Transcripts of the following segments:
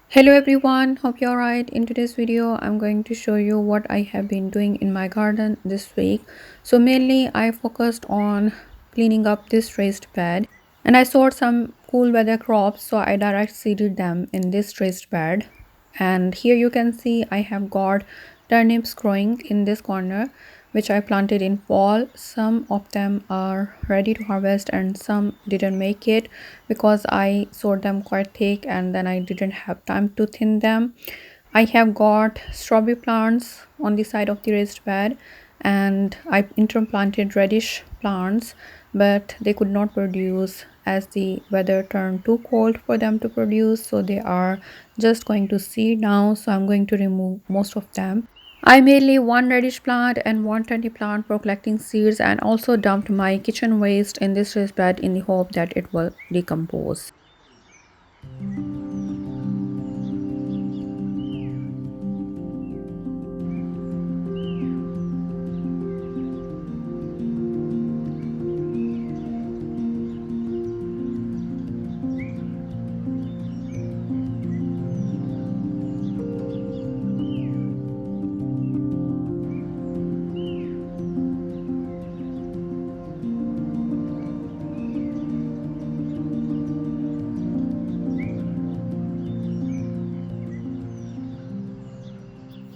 Hello everyone, hope you're alright. In today's video, I'm going to show you what I have been doing in my garden this week. So mainly I focused on cleaning up this raised bed and I sowed some cool weather crops, so I direct seeded them in this raised bed. And here you can see I have got turnips growing in this corner which I planted in fall. Some of them are ready to harvest and some didn't make it because I sowed them quite thick and then I didn't have time to thin them. I have got strawberry plants on the side of the raised bed and I interplanted radish plants, but they could not produce as the weather turned too cold for them to produce, so they are just going to seed now. So I'm going to remove most of them. I made leave one radish plant and one tiny plant for collecting seeds and also dumped my kitchen waste in this raised bed in the hope that it will decompose.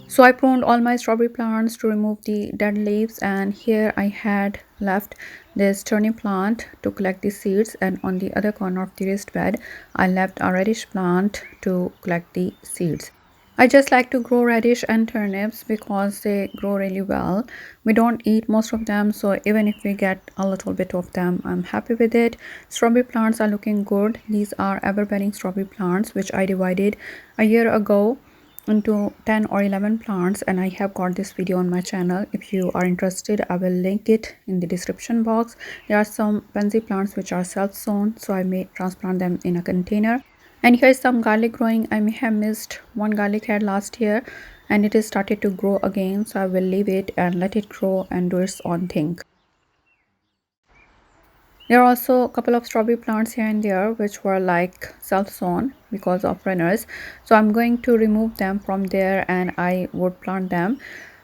So I pruned all my strawberry plants to remove the dead leaves, and here I had left this turnip plant to collect the seeds, and on the other corner of the raised bed I left a radish plant to collect the seeds. I just like to grow radish and turnips because they grow really well. We don't eat most of them, so even if we get a little bit of them, I'm happy with it. Strawberry plants are looking good. These are ever-bearing strawberry plants which I divided a year ago into 10 or 11 plants, and I have got this video on my channel. If you are interested, I will link it in the description box. There are some pansy plants which are self-sown, so I may transplant them in a container. And here's some garlic growing. I may have missed one garlic head last year and it is started to grow again, so I will leave it and let it grow and do its own thing. There are also a couple of strawberry plants here and there which were like self-sown because of runners. So I'm going to remove them from there and I would plant them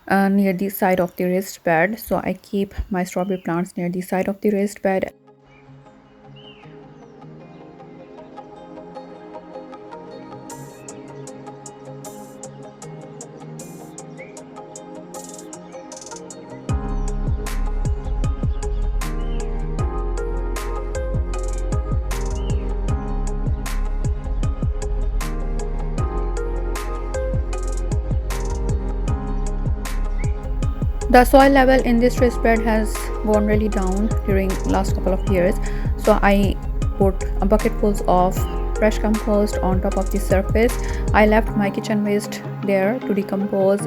near the side of the raised bed. So I keep my strawberry plants near the side of the raised bed. The soil level in this raised bed has gone really down during last couple of years, so I put a bucket full of fresh compost on top of the surface. I left my kitchen waste there to decompose.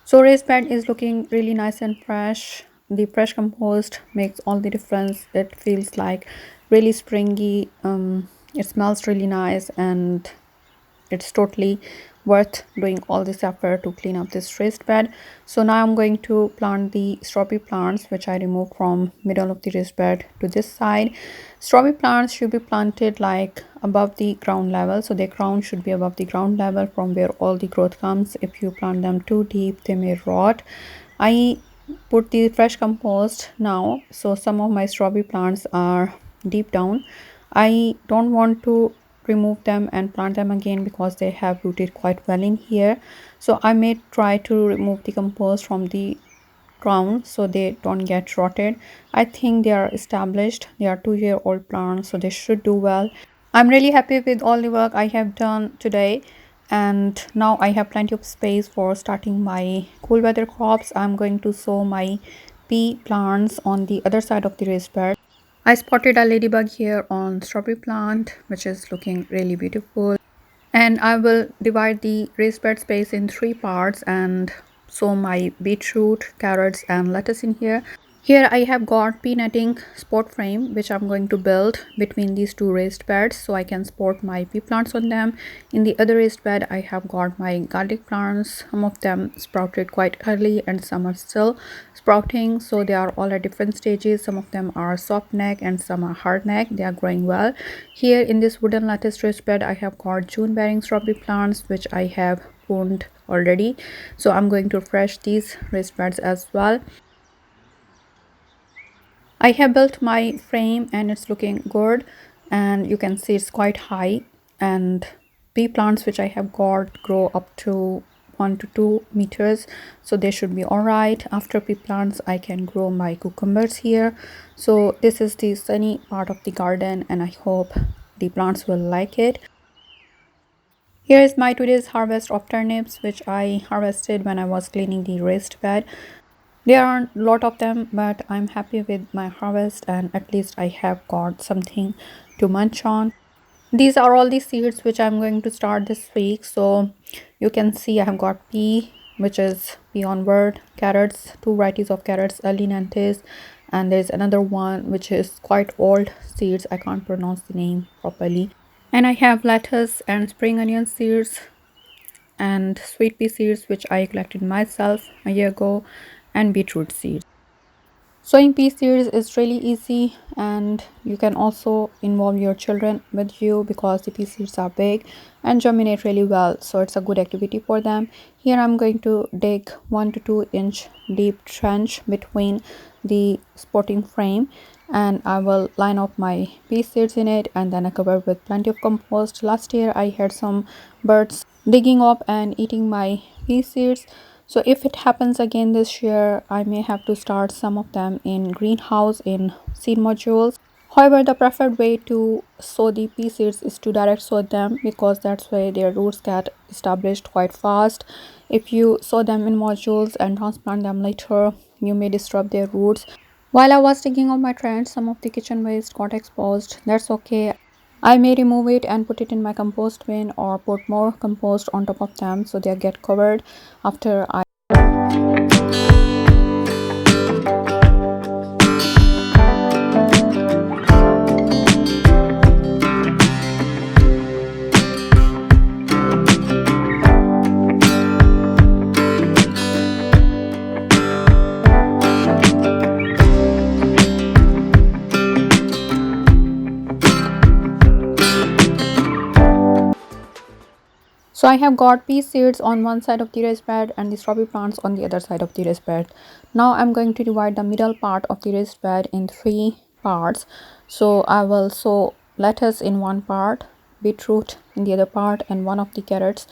So raised bed is looking really nice and fresh. The fresh compost makes all the difference. It feels like really springy. It smells really nice and it's totally worth doing all this effort to clean up this raised bed. So now I'm going to plant the strawberry plants which I removed from middle of the raised bed to this side. Strawberry plants should be planted like above the ground level, so their crown should be above the ground level from where all the growth comes. If you plant them too deep, they may rot. I put the fresh compost now, so some of my strawberry plants are deep down. I don't want to remove them and plant them again because they have rooted quite well in here, so I may try to remove the compost from the ground so they don't get rotted. I think they are established. They are 2-year-old plants, so they should do well. I'm really happy with all the work I have done today, and now I have plenty of space for starting my cool weather crops. I'm going to sow my pea plants on the other side of the raised bed. I spotted a ladybug here on strawberry plant which is looking really beautiful, and I will divide the raised bed space in 3 parts and sow my beetroot, carrots and lettuce in here. Here I have got pea netting spot frame which I'm going to build between these two raised beds so I can spot my pea plants on them. In the other raised bed I have got my garlic plants. Some of them sprouted quite early and some are still sprouting, so they are all at different stages. Some of them are soft neck and some are hard neck. They are growing well. Here in this wooden lattice raised bed I have got June bearing strawberry plants which I have pruned already, so I'm going to refresh these raised beds as well. I have built my frame and it's looking good, and you can see it's quite high, and pea plants which I have got grow up to 1 to 2 meters, so they should be all right. After pea plants I can grow my cucumbers here. So this is the sunny part of the garden and I hope the plants will like it. Here is my today's harvest of turnips which I harvested when I was cleaning the raised bed. There aren't a lot of them, but I'm happy with my harvest and at least I have got something to munch on. These are all the seeds which I'm going to start this week. So you can see I have got pea, which is pea onward, carrots, two varieties of carrots, early nantes, and there's another one which is quite old seeds. I can't pronounce the name properly. And I have lettuce and spring onion seeds and sweet pea seeds which I collected myself a year ago, and beetroot seeds. Sowing pea seeds is really easy and you can also involve your children with you because the pea seeds are big and germinate really well, so it's a good activity for them. Here I'm going to dig 1 to 2 inch deep trench between the spotting frame, and I will line up my pea seeds in it and then I cover with plenty of compost. Last year I had some birds digging up and eating my pea seeds, so if it happens again this year I may have to start some of them in greenhouse in seed modules. However, the preferred way to sow the pea seeds is to direct sow them because that's why their roots get established quite fast. If you sow them in modules and transplant them later, you may disrupt their roots. While I was digging up my trench, some of the kitchen waste got exposed. That's okay. I may remove it and put it in my compost bin or put more compost on top of them so they get covered after I. So I have got pea seeds on one side of the raised bed and the strawberry plants on the other side of the raised bed. Now I'm going to divide the middle part of the raised bed in 3 parts. So I will sow lettuce in one part, beetroot in the other part, and one of the carrots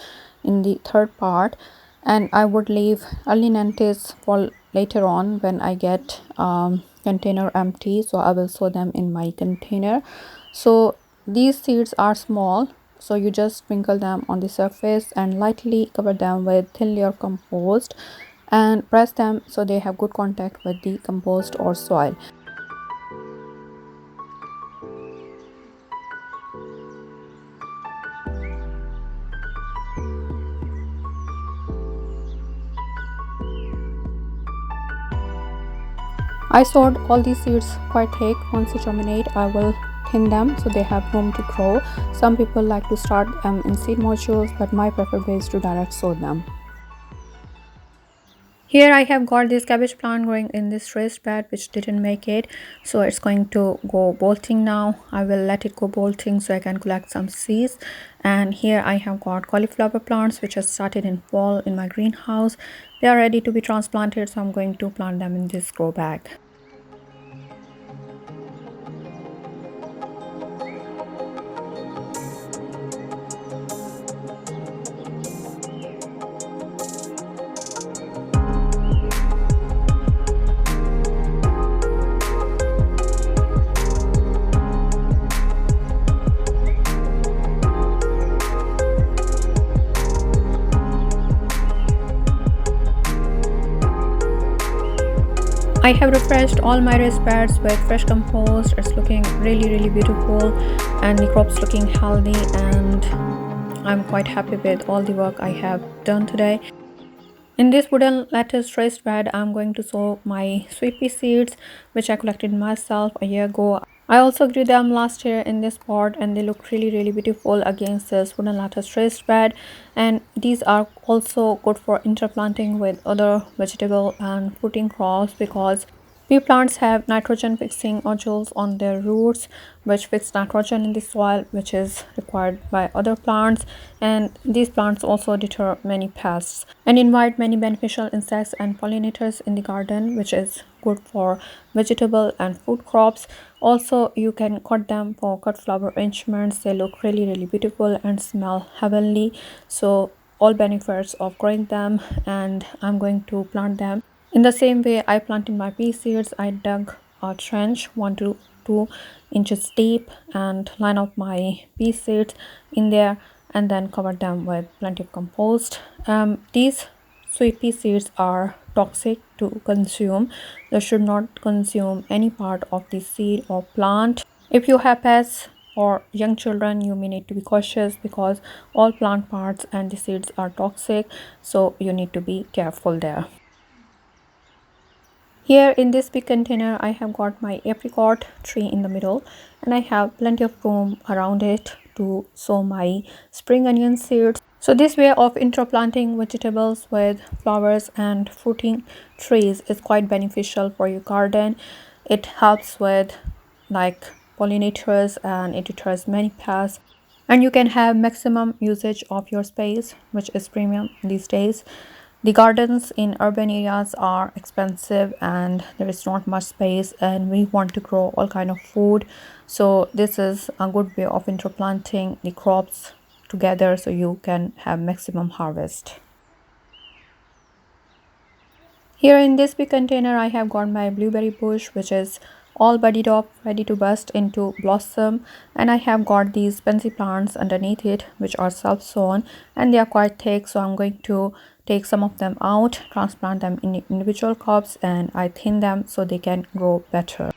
in the third part. And I would leave early nantes for later on when I get container empty, so I will sow them in my container. So these seeds are small, so you just sprinkle them on the surface and lightly cover them with thin layer of compost and press them so they have good contact with the compost or soil. I sowed all these seeds quite thick. Once they germinate, I will thin them so they have room to grow. Some people like to start them in seed modules, but my preferred way is to direct sow them. Here I have got this cabbage plant growing in this raised bed which didn't make it, so it's going to go bolting now. I will let it go bolting so I can collect some seeds. And here I have got cauliflower plants which have started in fall in my greenhouse. They are ready to be transplanted, so I'm going to plant them in this grow bag. I have refreshed all my raised beds with fresh compost. It's looking really beautiful and the crops looking healthy, and I'm quite happy with all the work I have done today. In this wooden lattice raised bed, I'm going to sow my sweet pea seeds, which I collected myself a year ago. I also grew them last year in this pot and they look really beautiful against this wooden lattice raised bed. And these are also good for interplanting with other vegetable and fruiting crops because pea plants have nitrogen fixing nodules on their roots, which fix nitrogen in the soil, which is required by other plants. And these plants also deter many pests and invite many beneficial insects and pollinators in the garden, which is good for vegetable and food crops. Also, you can cut them for cut flower arrangements. They look really beautiful and smell heavenly. So all benefits of growing them, and I'm going to plant them in the same way I planted my pea seeds. I dug a trench 1 to 2 inches deep and line up my pea seeds in there and then cover them with plenty of compost. These sweet pea seeds are toxic to consume. You should not consume any part of the seed or plant. If you have pets or young children, you may need to be cautious because all plant parts and the seeds are toxic, so you need to be careful there. Here in this big container, I have got my apricot tree in the middle and I have plenty of room around it to sow my spring onion seeds. So this way of interplanting vegetables with flowers and fruiting trees is quite beneficial for your garden. It helps with like pollinators and it deters many pests and you can have maximum usage of your space, which is premium these days. The gardens in urban areas are expensive and there is not much space and we want to grow all kind of food, so this is a good way of interplanting the crops together so you can have maximum harvest. Here in this big container, I have got my blueberry bush, which is all budded up, ready to burst into blossom. And I have got these pansy plants underneath it, which are self-sown and they are quite thick. So I'm going to take some of them out, transplant them in individual cups and I thin them so they can grow better.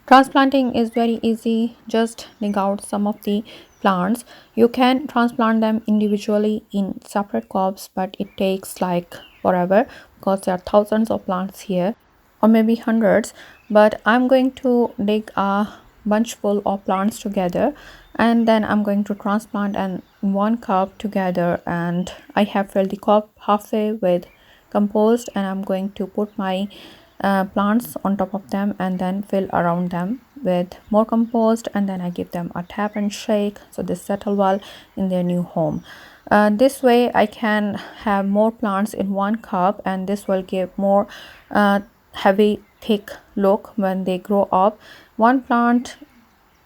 Transplanting is very easy. Just dig out some of the plants. You can transplant them individually in separate cups, but it takes like forever because there are thousands of plants here or maybe hundreds. But I'm going to dig a bunch full of plants together and then I'm going to transplant in one cup together, and I have filled the cup halfway with compost and I'm going to put my plants on top of them and then fill around them with more compost, and then I give them a tap and shake so they settle well in their new home. This way I can have more plants in one cup and this will give more heavy thick look when they grow up. One plant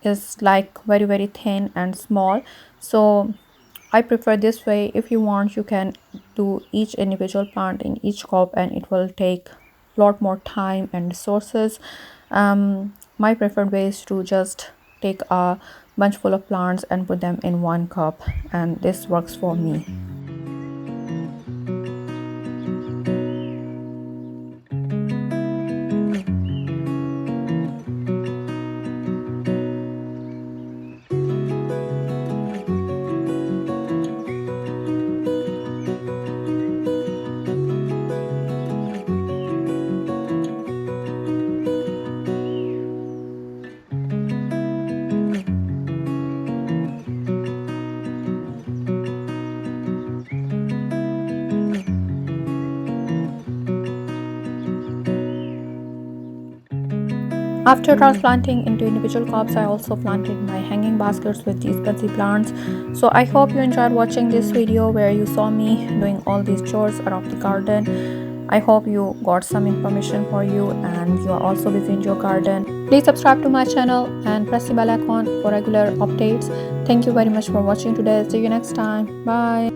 is like very thin and small, so I prefer this way. If you want, you can do each individual plant in each cup and it will take a lot more time and resources. My preferred way is to just take a bunch full of plants and put them in one cup, and this works for me. After transplanting into individual cups, I also planted my hanging baskets with these pansy plants. So I hope you enjoyed watching this video where you saw me doing all these chores around the garden. I hope you got some information for you and you are also busy in your garden. Please subscribe to my channel and press the bell icon for regular updates. Thank you very much for watching today. See you next time. Bye.